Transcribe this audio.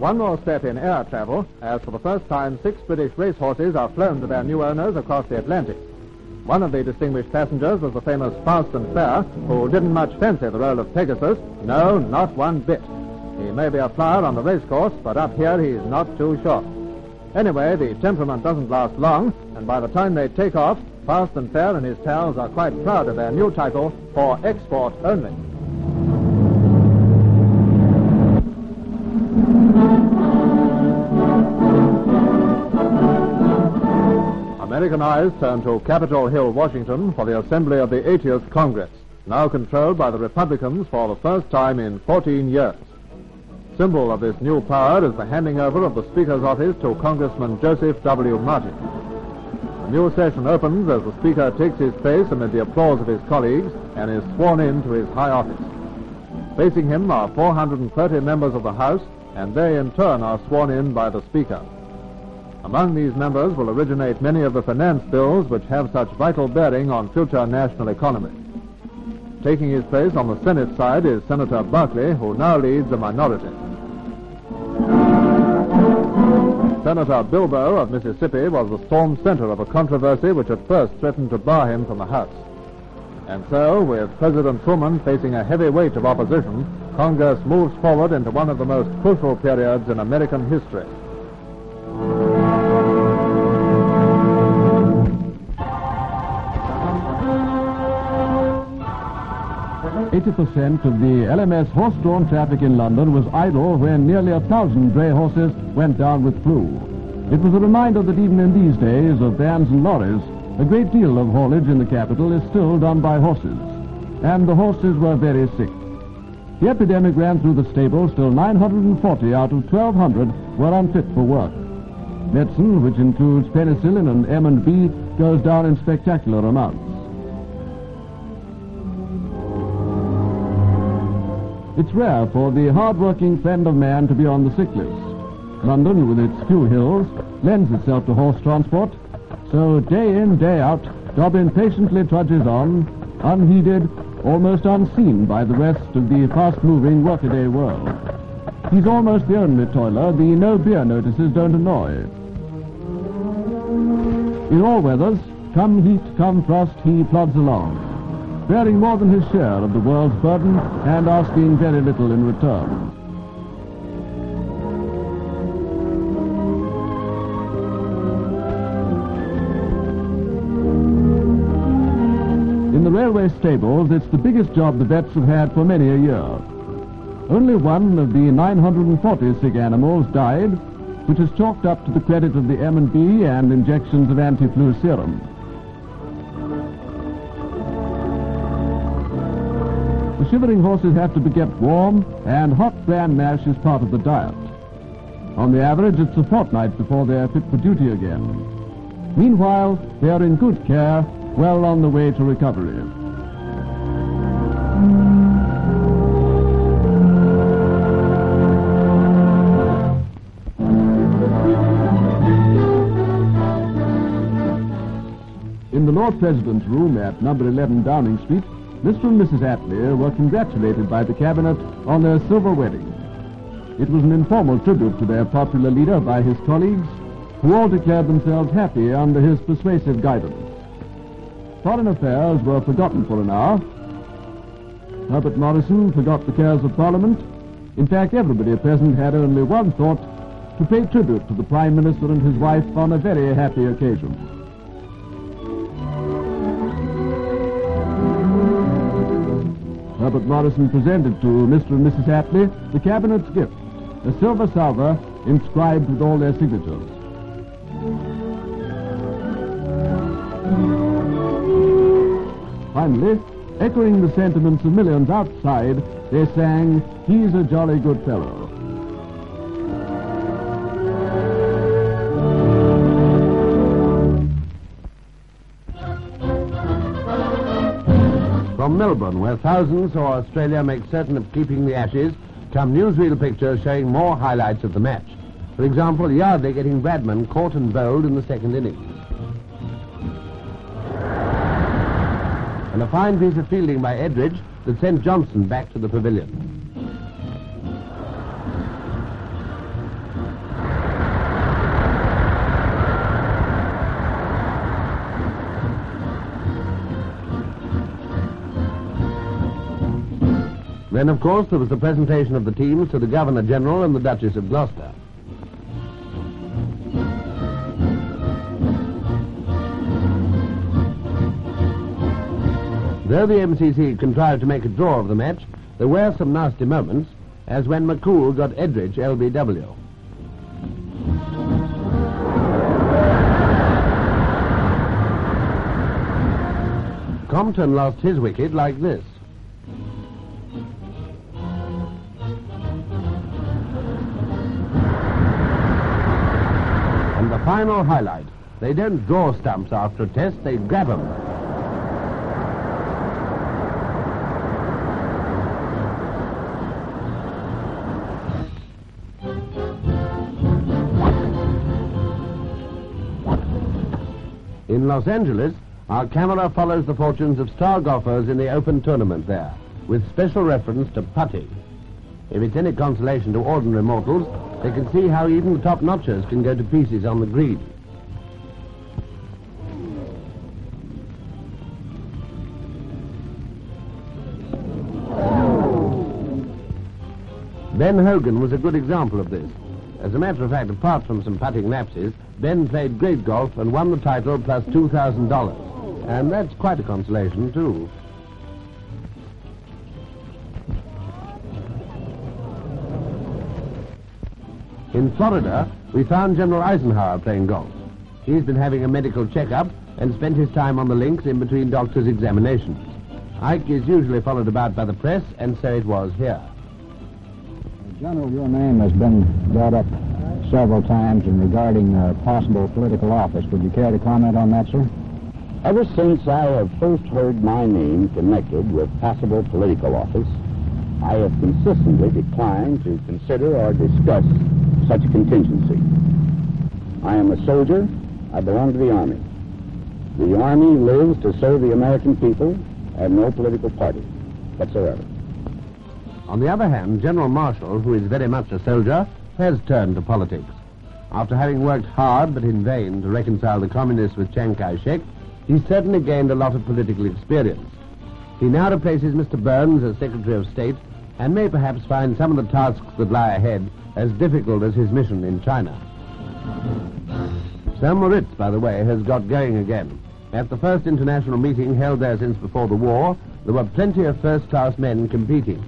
One more step in air travel, as for the first time 6 British racehorses are flown to their new owners across the Atlantic. One of the distinguished passengers was the famous Fast and Fair, who didn't much fancy the role of Pegasus. No, not one bit. He may be a flyer on the racecourse, but up here he's not too sure. Anyway, the temperament doesn't last long, and by the time they take off, Fast and Fair and his pals are quite proud of their new title, For Export Only. American eyes turn to Capitol Hill, Washington, for the assembly of the 80th Congress, now controlled by the Republicans for the first time in 14 years. Symbol of this new power is the handing over of the Speaker's office to Congressman Joseph W. Martin. The new session opens as the Speaker takes his place amid the applause of his colleagues and is sworn in to his high office. Facing him are 430 members of the House, and they in turn are sworn in by the Speaker. Among these members will originate many of the finance bills which have such vital bearing on future national economy. Taking his place on the Senate side is Senator Barkley, who now leads a minority. Senator Bilbo of Mississippi was the storm center of a controversy which at first threatened to bar him from the House. And so, with President Truman facing a heavy weight of opposition, Congress moves forward into one of the most crucial periods in American history. 80% of the LMS horse-drawn traffic in London was idle when nearly 1,000 dray horses went down with flu. It was a reminder that even in these days of vans and lorries, a great deal of haulage in the capital is still done by horses. And the horses were very sick. The epidemic ran through the stables till 940 out of 1,200 were unfit for work. Medicine, which includes penicillin and M&B, goes down in spectacular amounts. It's rare for the hard-working friend of man to be on the sick list. London, with its few hills, lends itself to horse transport, so day in, day out, Dobbin patiently trudges on, unheeded, almost unseen by the rest of the fast-moving workaday world. He's almost the only toiler the no-beer notices don't annoy. In all weathers, come heat, come frost, he plods along, bearing more than his share of the world's burden and asking very little in return. In the railway stables, it's the biggest job the vets have had for many a year. Only one of the 940 sick animals died, which is chalked up to the credit of the M&B and injections of anti-flu serum. The shivering horses have to be kept warm, and hot bran mash is part of the diet. On the average, it's a fortnight before they're fit for duty again. Meanwhile, they are in good care, well on the way to recovery. In the Lord President's room at number 11 Downing Street, Mr. and Mrs. Attlee were congratulated by the Cabinet on their silver wedding. It was an informal tribute to their popular leader by his colleagues, who all declared themselves happy under his persuasive guidance. Foreign affairs were forgotten for an hour. Herbert Morrison forgot the cares of Parliament. In fact, everybody present had only one thought: to pay tribute to the Prime Minister and his wife on a very happy occasion. Herbert Morrison presented to Mr. and Mrs. Attlee the Cabinet's gift, a silver salver inscribed with all their signatures. Finally, Echoing the sentiments of millions outside, they sang, "He's a Jolly Good Fellow." From Melbourne, where thousands saw Australia make certain of keeping the Ashes, come newsreel pictures showing more highlights of the match. For example, Yardley getting Bradman caught and bowled in the second innings. And a fine piece of fielding by Edridge that sent Johnson back to the pavilion. Then, of course, there was the presentation of the teams to the Governor-General and the Duchess of Gloucester. Though the MCC contrived to make a draw of the match, there were some nasty moments, as when McCool got Edridge LBW. Compton lost his wicket like this. And the final highlight. They don't draw stumps after a test, they grab them. In Los Angeles, our camera follows the fortunes of star golfers in the Open tournament there, with special reference to putting. If it's any consolation to ordinary mortals, they can see how even the top notchers can go to pieces on the green. Ben Hogan was a good example of this. As a matter of fact, apart from some putting lapses, Ben played great golf and won the title plus $2,000. And that's quite a consolation, too. In Florida, we found General Eisenhower playing golf. He's been having a medical checkup and spent his time on the links in between doctors' examinations. Ike is usually followed about by the press, and so it was here. General, your name has been brought up several times in regarding possible political office. Would you care to comment on that, sir? Ever since I have first heard my name connected with possible political office, I have consistently declined to consider or discuss such a contingency. I am a soldier. I belong to the Army. The Army lives to serve the American people and no political party whatsoever. On the other hand, General Marshall, who is very much a soldier, has turned to politics. After having worked hard but in vain to reconcile the communists with Chiang Kai-shek, he certainly gained a lot of political experience. He now replaces Mr. Burns as Secretary of State and may perhaps find some of the tasks that lie ahead as difficult as his mission in China. Sir Moritz, by the way, has got going again. At the first international meeting held there since before the war, there were plenty of first-class men competing.